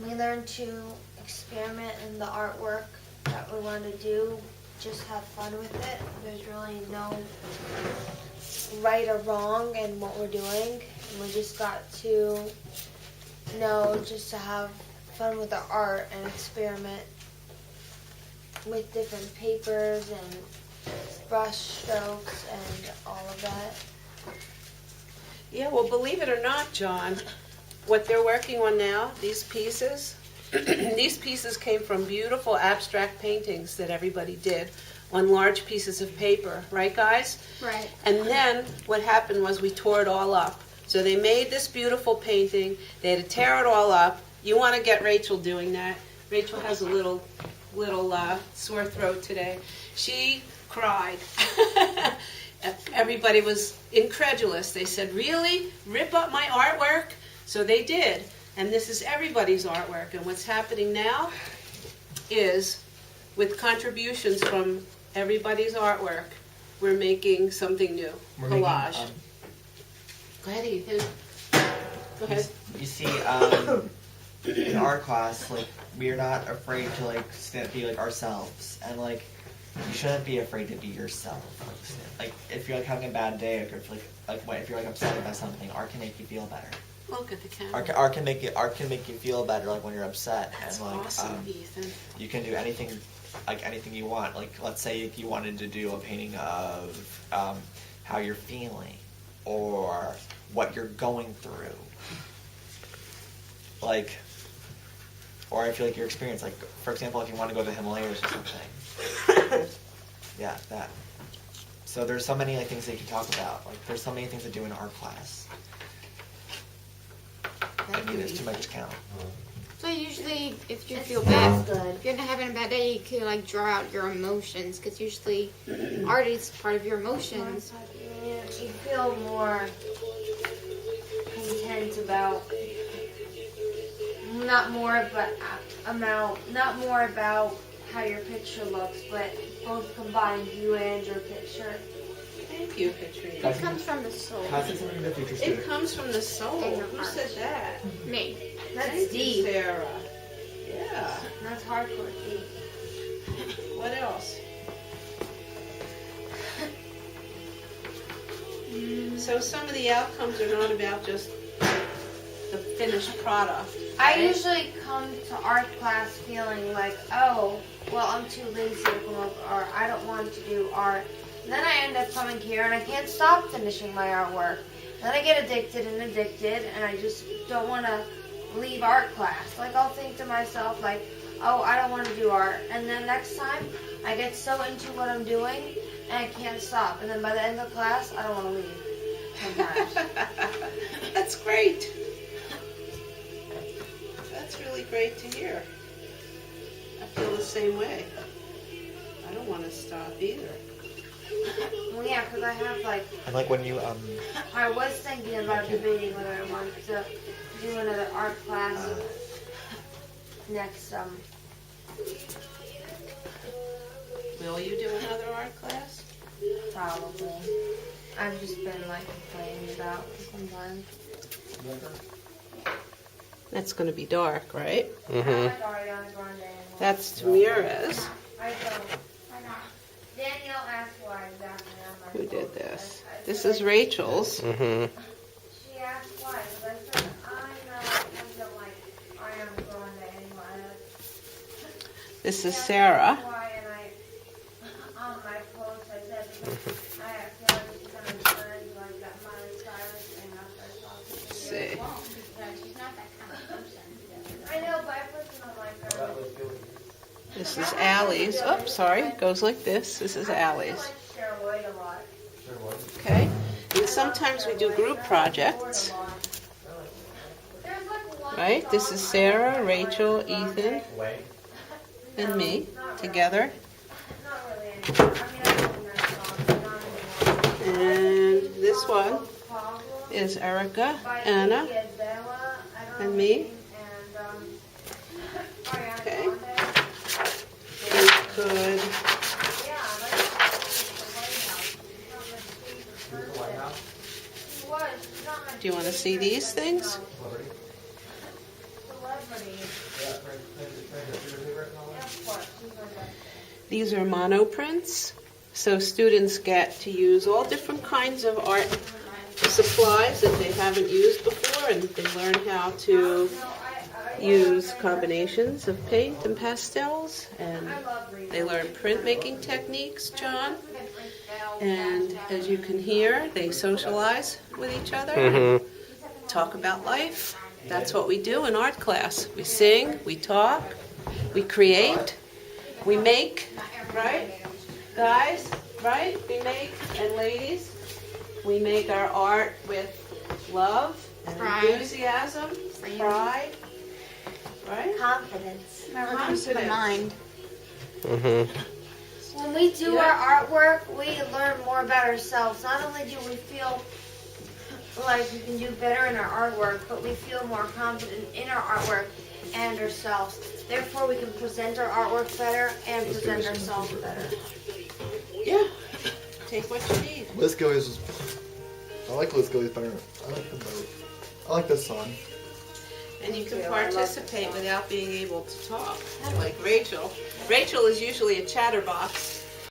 We learn to experiment in the artwork that we want to do, just have fun with it. There's really no right or wrong in what we're doing. We just got to know just to have fun with the art and experiment with different papers and brush strokes and all of that. Yeah, well, believe it or not, John, what they're working on now, these pieces, these pieces came from beautiful abstract paintings that everybody did on large pieces of paper, right, guys? Right. And then what happened was we tore it all up. So they made this beautiful painting. They had to tear it all up. You want to get Rachel doing that. Rachel has a little sore throat today. She cried. Everybody was incredulous. They said, really? Rip up my artwork? So they did. And this is everybody's artwork. And what's happening now is, with contributions from everybody's artwork, we're making something new. Collage. Go ahead, Ethan. Go ahead. You see, in our class, like, we're not afraid to, like, be, like, ourselves. And, like, you shouldn't be afraid to be yourself. Like, if you're, like, having a bad day, or if, if you're, like, upset about something, art can make you feel better. Look at the camera. Art can make you feel better, like, when you're upset. That's and, like, awesome, Ethan. You can do anything, like, anything you want. Like, let's say you wanted to do a painting of how you're feeling, or what you're going through. Like, or I feel like your experience, like, for example, if you want to go to the Himalayas or something. Yeah, that. So there's so many, like, things that you can talk about. Like, there's so many things to do in art class. I mean, it's too much to count. So usually, if you feel That's bad, good. if you're not having a bad day, you can like draw out your emotions, because usually art is part of your emotions. You feel more content about not more about how your picture looks, but both combined, you and your picture. Thank you, Katrina. It comes from the soul. Can I say something in the future, It too? comes from the soul. In your Who heart. said that? Me. That's Thank you, deep. Sarah. Yeah. That's hardcore deep. What else? So some of the outcomes are not about just the finished product. I right? usually come to art class feeling like, oh, well, I'm too lazy to come up with art. I don't want to do art. And then I end up coming here and I can't stop finishing my artwork. Then I get addicted and I just don't want to leave art class. Like, I'll think to myself, like, oh, I don't want to do art. And then next time, I get so into what I'm doing and I can't stop. And then by the end of class, I don't want to leave sometimes. That's great. That's really great to hear. I feel the same way. I don't want to stop either. Well, yeah, because I have, like, And, like, when you, I was thinking about debating whether I wanted to do another art class next, Will you do another art class? probably. I've just been, like, complaining about sometimes. That's going to be dark, right? I don't like Ariana Grande anymore. That's Tamira's. I don't. Danielle asked why exactly on my Who phone. did this? I This said is Rachel's. She asked why, because I said, I don't like Ariana Grande anymore. This is She asked Sarah. why, and on my post, I said, because I feel like she's kind of turned like that Miley Cyrus thing after I saw this Let's video. see. She's not that kind of person. I know, but I personally like her. This is Allie's. Oh, sorry. It goes like this. This is I Allie's. like Cheryl White a lot. Okay. And sometimes we do group projects. There's like one Right? This is song Sarah, Rachel, Ethan, and me together. Not really anymore. I mean, I don't that song, but not anymore. And this one Problem is Erica, by Anna, Iggy Azalea, I don't and know me. the name, and Ariana Okay. Grande. We could, Yeah, I like the White House. She's not my favorite person. She was. She's not my do you want to see these things? celebrity. These are monoprints, so students get to use all different kinds of art supplies that they haven't used before, and they learn how to use combinations of paint and pastels, and they learn printmaking techniques, John. And as you can hear, they socialize with each other and talk about life. That's what we do in art class. We sing, we talk, we create, we make, right? Guys, right? We make, and ladies, we make our art with love and Pride. enthusiasm, pride, right? Confidence. Never comes to my mind. When we do our artwork, we learn more about ourselves. Not only do we feel like we can do better in our artwork, but we feel more confident in our artwork and ourselves. Therefore, we can present our artwork better and present ourselves better. Yeah. Take what you need. Liz Gillies I like Liz Gillies better. I like them both. I like this song. And you can participate without being able to talk, like Rachel. Rachel is usually a chatterbox.